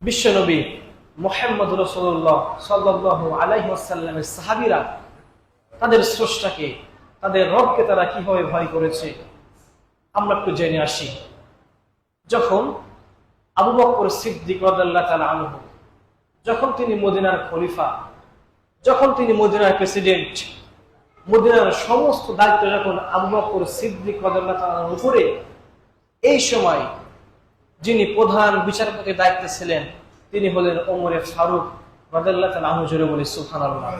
বিশ্বনবী মুহাম্মদ রাসূলুল্লাহ সাল্লাল্লাহু আলাইহি ওয়াসাল্লামের সাহাবীরা তাদের স্রষ্টাকে, তাদের রবকে তারা কিভাবে ভয় করেছে আমরা একটু জেনে আসি। যখন আবু বকর সিদ্দিক রাদিয়াল্লাহু তাআলা আনহু, যখন তিনি মদিনার খলিফা, যখন তিনি মদিনার প্রেসিডেন্ট, মদিনার সমস্ত দায়িত্ব যখন আবু বকর সিদ্দিক রাদিয়াল্লাহু তাআলার উপরে, এই সময় যিনি প্রধান বিচারপতির দায়িত্বে ছিলেন তিনি হলেন ওমর ফারুক রাদিয়াল্লাহু তাআলা আনহু। জোরে বলি সুবহানাল্লাহ।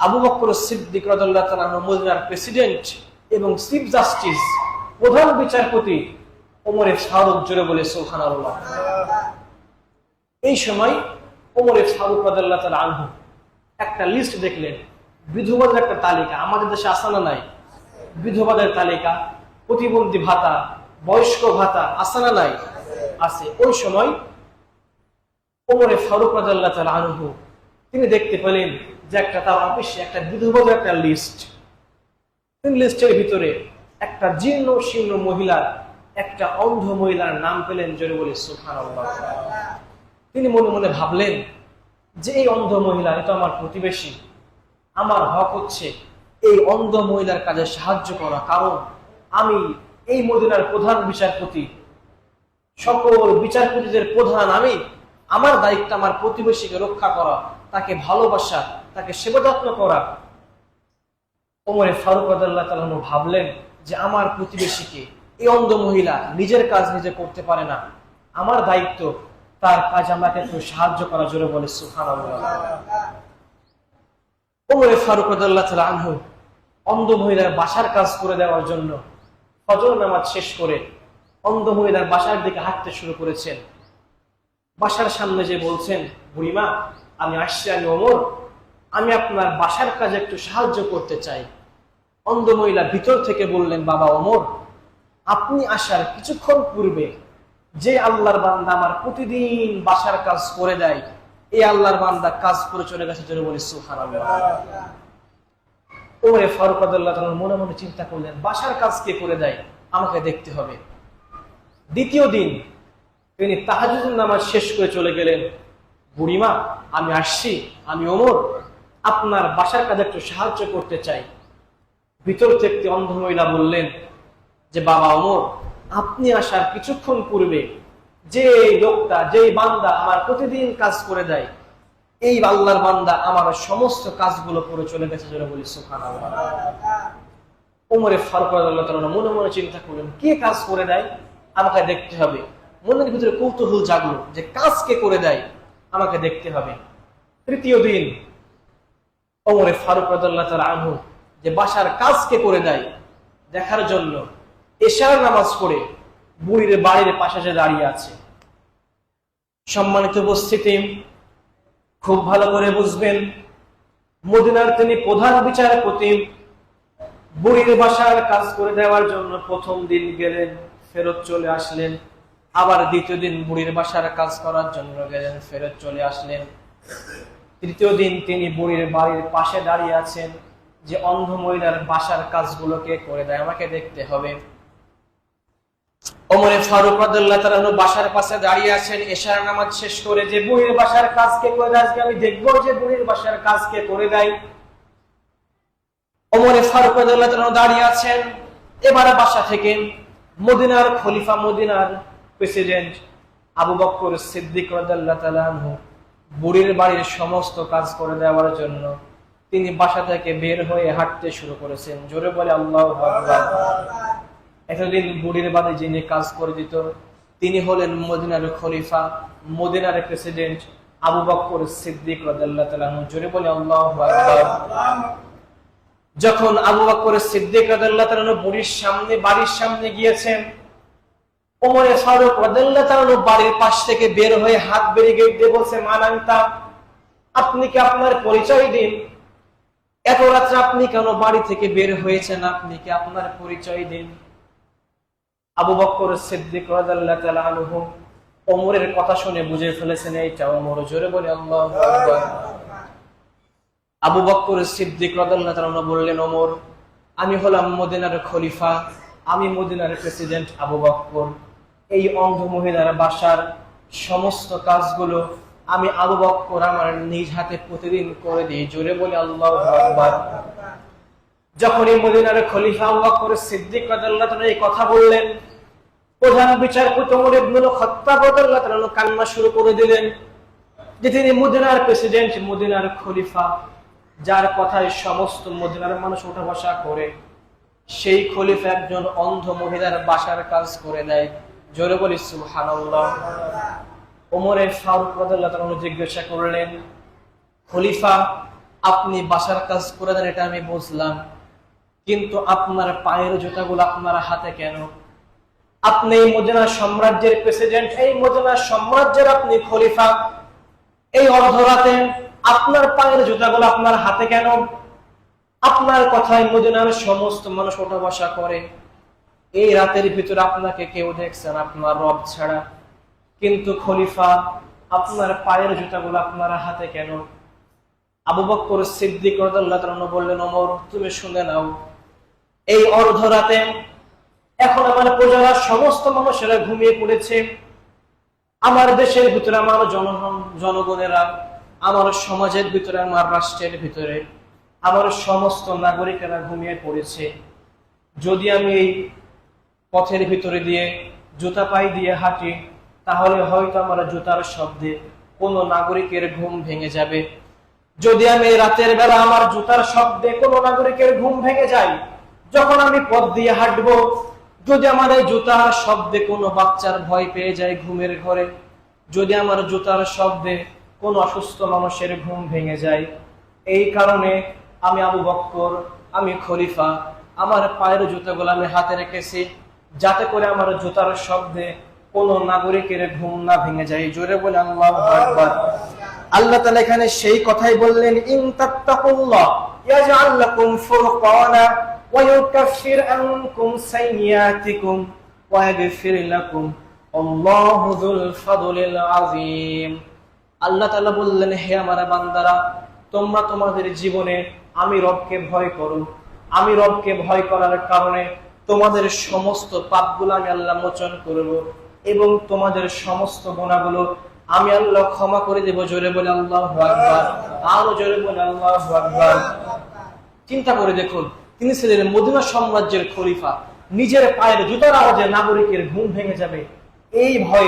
আবু বকর সিদ্দিক রাদিয়াল্লাহু তাআলা আনহু মদিনার প্রেসিডেন্ট এবং চিফ জাস্টিস, প্রধান বিচারপতি ওমর ফারুক। জোরে বলি সুবহানাল্লাহ। এই সময় ওমর ফারুক রাদিয়াল্লাহু তাআলা আনহু একটা লিস্ট দেখলেন, বিধবাদের একটা তালিকা। আমাদের দেশে আছে না নাই? বিধবাদের তালিকা, প্রতিবন্ধী ভাতা, বয়স্ক ভাতা আছে না নাই? আছে। ওই সময় ওমর ফারুক রাদিয়াল্লাহু তাআলা আনহু তিনি দেখতে পেলেন যে একটা তার অফিসে একটা বিধবাদের একটা লিস্ট। তিনি লিস্টের ভিতরে একটা জীর্ণ শীর্ণ মহিলার, একটা অন্ধ মহিলার নাম পেলেন। জোরে বলি সুবহানাল্লাহ। তিনি মনে মনে ভাবলেন যে এই অন্ধ মহিলা, এটা আমার প্রতিবেশী, আমার হক হচ্ছে এই অন্ধ মহিলার কাজে সাহায্য করা, কারণ আমি এই মদিনার প্রধান বিচারপতি, সকল বিচারপতিদের প্রধান আমি। আমার দায়িত্ব আমার প্রতিবেশীকে রক্ষা করা, তাকে ভালোবাসা, তাকে সেবা যত্ন করা। ওমর ফারুক রাদিয়াল্লাহু তাআলা আনহু ভাবলেন যে আমার প্রতিবেশীকে, এই অন্ধ মহিলা নিজের কাজ নিজে করতে পারে না, আমার দায়িত্ব তার কাজ আমাকে একটু সাহায্য করা। জোরে বলে সুবহানাল্লাহ। ওমর ফারুক রাদিয়াল্লাহু তাআলা আনহু অন্ধ মহিলার বাসার কাজ করে দেওয়ার জন্য ফজর নামাজ শেষ করে অন্ধ মহিলার বাসার দিকে হাঁটতে শুরু করেছেন। বাসার সামনে যে বলছেন, বুড়িমা আমি আসছি, আমি ওমর, আমি আপনার বাসার কাজে একটু সাহায্য করতে চাই। অন্ধ মহিলা ভিতর থেকে বললেন, বাবা ওমর, আপনি আসার কিছুক্ষণ পূর্বে যে আল্লাহর বান্দা আমার প্রতিদিন বাসার কাজ করে দেয়, এই আল্লাহর বান্দা কাজ করে চলে গেছে। জোরে বলি সুবহানাল্লাহ। ওমর ফারুক রাদিয়াল্লাহু তাআলা মনে মনে চিন্তা করলেন, বাসার কাজ কে করে দেয়, আমাকে দেখতে হবে। দ্বিতীয় দিন তিনি তাহাজ্জুদের নামাজ শেষ করে চলে গেলেন। বুড়িমা আমি আসছি, আমি ওমর, আপনার বাসার কাজে একটু সাহায্য করতে চাই। ভিতর থেকে অন্ধ মহিলা বললেন যে, বাবা ওমর, আপনি আসার কিছুক্ষণ পূর্বে যে লোকটা, যে বান্দা আমার প্রতিদিন কাজ করে দেয়, এই আল্লাহর বান্দা আমার সমস্ত কাজগুলো করে চলে গেছে। জোরে বলি সুবহানাল্লাহ। ওমর ফারুক রাদিয়াল্লাহু তাআলা মনে মনে চিন্তা করলেন, কে কাজ করে দেয়, আমাকে দেখতে হবে। মনের ভিতরে কৌতূহল জাগলো যে কাজ কে করে দেয়, আমাকে দেখতে হবে। তৃতীয় দিন ওমর ফারুক রাদিয়াল্লাহু তাআলা আনহু যে বাসার কাজ কে করে দেয় দেখার জন্য এশার নামাজ পড়ে বুড়ির বাড়ির পাশে যে দাঁড়িয়ে আছে। সম্মানিত উপস্থিতি, খুব ভালো করে বুঝবেন, মদিনার তিনি প্রধান বিচারপতি, বুড়ির বাসার কাজ করে দেওয়ার জন্য প্রথম দিন গেলেন, ফেরত চলে আসলেন। আবার দ্বিতীয় দিন বুড়ির বাসার কাজ করার জন্য গেলেন, ফেরত চলে আসলেন। তৃতীয় দিন তিনি বুড়ির বাড়ির পাশে দাঁড়িয়ে আছেন যে অন্ধ মহিলার বাসার কাজগুলোকে করে দেয়, আমাকে দেখতে হবে। ওমর ফারুক রাদিয়াল্লাহু তাআলা আনহু বাসার পাশে দাঁড়িয়ে আছেন এশার নামাজ শেষ করে, যে বুড়ির বাসার কাজ কে করে দেয়, আজকে আমি দেখবো যে বুড়ির বাসার কাজ কে করে দেয়। ওমর ফারুক রাদিয়াল্লাহু তাআলা আনহু দাঁড়িয়ে আছেন। এবারে বাসা থেকে মদিনার খলিফা, মদিনার প্রেসিডেন্ট আবু বকর সিদ্দিক রাদিয়াল্লাহু তাআলা আনহু বুড়ির বাড়ির সমস্ত কাজ করে দেওয়ার জন্য তিনি বাসা থেকে বের হয়ে হাঁটতে শুরু করেছেন। জোরে বলে আল্লাহু আকবার। এতদিন বুড়ির বাড়ি যিনি কাজ করে দিত তিনি হলেন মদিনার খলিফা, মদিনার প্রেসিডেন্ট আবু বকর সিদ্দিক রাদিয়াল্লাহু তাআলা আনহু। জোরে বলে আল্লাহু আকবার। যখন আবু বকর সিদ্দিক রাদিয়াল্লাহু তাআলা আনহু বুড়ির সামনে, বাড়ির সামনে গিয়েছেন, ওমর ফারুক রাদিয়াল্লাহু তাআলা আনহু বাড়ির পাশ থেকে বের হয়ে হাত বেরিয়ে দিয়ে বলছে, মান আনতা, আপনি কি আপনার পরিচয় দিন। এত রাত্রে আপনি কেন বাড়ি থেকে বের হয়েছেন, আপনি কি আপনার পরিচয় দিন। আবু বকর সিদ্দিক রাদিয়াল্লাহু তাআলা আনহু ওমরের কথা শুনে বুঝে ফেলেছেন এইটা ওমর। জোরে বলে আল্লাহু আকবার। আবু বকর সিদ্দিক রাদিয়াল্লাহু তাআলা আনহু বললেন, ওমর, আমি হলাম মদিনার খলিফা, আমি মদিনার প্রেসিডেন্ট আবু বকর। এই অন্ধ মহিলার বাসার সমস্ত কাজগুলো আমি আবু বকর আমার নিজ হাতে প্রতিদিন করে দিই। জোরে বলি আল্লাহু আকবার। যখন এই মদিনার খলিফা আবু বকর সিদ্দিক রাদিয়াল্লাহু তাআলা এই কথা বললেন, প্রধান বিচারপতি ওমর ইবনুল খাত্তাব রাদিয়াল্লাহু তাআলা কান্না শুরু করে দিলেন যে তিনি মদিনার প্রেসিডেন্ট, মদিনার খলিফা, যার কথায় সমস্ত মদিনার মানুষ ওঠা বসা করে, সেই খলিফা একজন অন্ধ মহিলার বাসার কাজ করে দেয়। জোরে বলি সুবহানাল্লাহ। ওমরে ফারুক রাদিয়াল্লাহু তাআলা জিজ্ঞাসা করলেন, খলিফা আপনি বাসার কাজ করে দেন এটা আমি বুঝলাম, কিন্তু আপনার পায়ের জুতাগুলো আপনার হাতে কেন? আপনি এই মদিনা সাম্রাজ্যের প্রেসিডেন্ট, এই মদিনা সাম্রাজ্যের আপনি খলিফা, এই অর্ধরাতে আপনার পায়ের জুতাগুলো আপনার হাতে কেন? আপনার কথায় মদিনার সমস্ত মানুষ ওঠা বসা করে, এই রাতের ভিতরে আপনাকে কেউ দেখছেন আপনার রব ছাড়া, কিন্তু খলিফা আপনার পায়ের জুতাগুলো আপনার হাতে কেন? আবু বকর সিদ্দিক রাদিয়াল্লাহু তাআলা বললেন, ওমর তুমি শুনে নাও, এই অর্ধরাতে এখন আমার প্রজারা সমস্ত মানুষেরা ঘুমিয়ে পড়েছে, আমার দেশের ভিতরে আমার জনগণেরা, আমার সমাজের ভিতরে, আমার রাষ্ট্রের ভিতরে আমার সমস্ত নাগরিকেরা ঘুমিয়ে পড়েছে। যদি আমি এই পথের ভিতরে দিয়ে জুতা পাই দিয়ে হাঁটি, তাহলে হয়তো আমার জুতার শব্দে কোনো নাগরিকের ঘুম ভেঙে যাবে। যদি আমি রাতের বেলা আমার জুতার শব্দে কোনো নাগরিকের ঘুম ভেঙে যায়, যখন আমি পথ দিয়ে হাঁটবো, যদি আমার এই জুতার শব্দে কোনো বাচ্চার ভয় পেয়ে যায় ঘুমের ঘরে, যদি আমার জুতার শব্দে কোন অসুস্থ মানুষের ঘুম ভেঙে যায়, এই কারণে আমি আবু বকর, আমি খলিফা, আমার পায়ের জুতাগুলো আমি হাতে রেখেছি, যাতে করে আমার জুতার শব্দে কোন নাগরিকের ঘুম না ভেঙে যায়। জোরে বলে আল্লাহু আকবার। আল্লাহ তাআলা এখানে সেই কথাই বললেন, ইন তাত্তাকুল্লাহ ইয়াজআল লাকুম ফুরকানা ওয়া ইউকাফির আনকুম সাইয়্যাতিকুম ওয়া ইয়াগফির লাকুম আল্লাহু যুল ফাদলিল আযীম। আল্লাহ তাআলা বললেন, হে আমার বান্দারা, তোমরা তোমাদের জীবনে আমি রবকে ভয় করো। আমি রবকে ভয় করার কারণে তোমাদের সমস্ত পাপগুলো আমি আল্লাহ মোচন করব এবং তোমাদের সমস্ত গুনাহগুলো আমি আল্লাহ ক্ষমা করে দেব। জোরে বলে আল্লাহু আকবার। আরো জোরে বলে আল্লাহু আকবার। চিন্তা করে দেখুন, তিনি ছিলেন মদিনা সাম্রাজ্যের খলিফা, নিজের পায়ের জুতার আওয়াজে নাগরিকের ঘুম ভেঙে যাবে, এই ভয়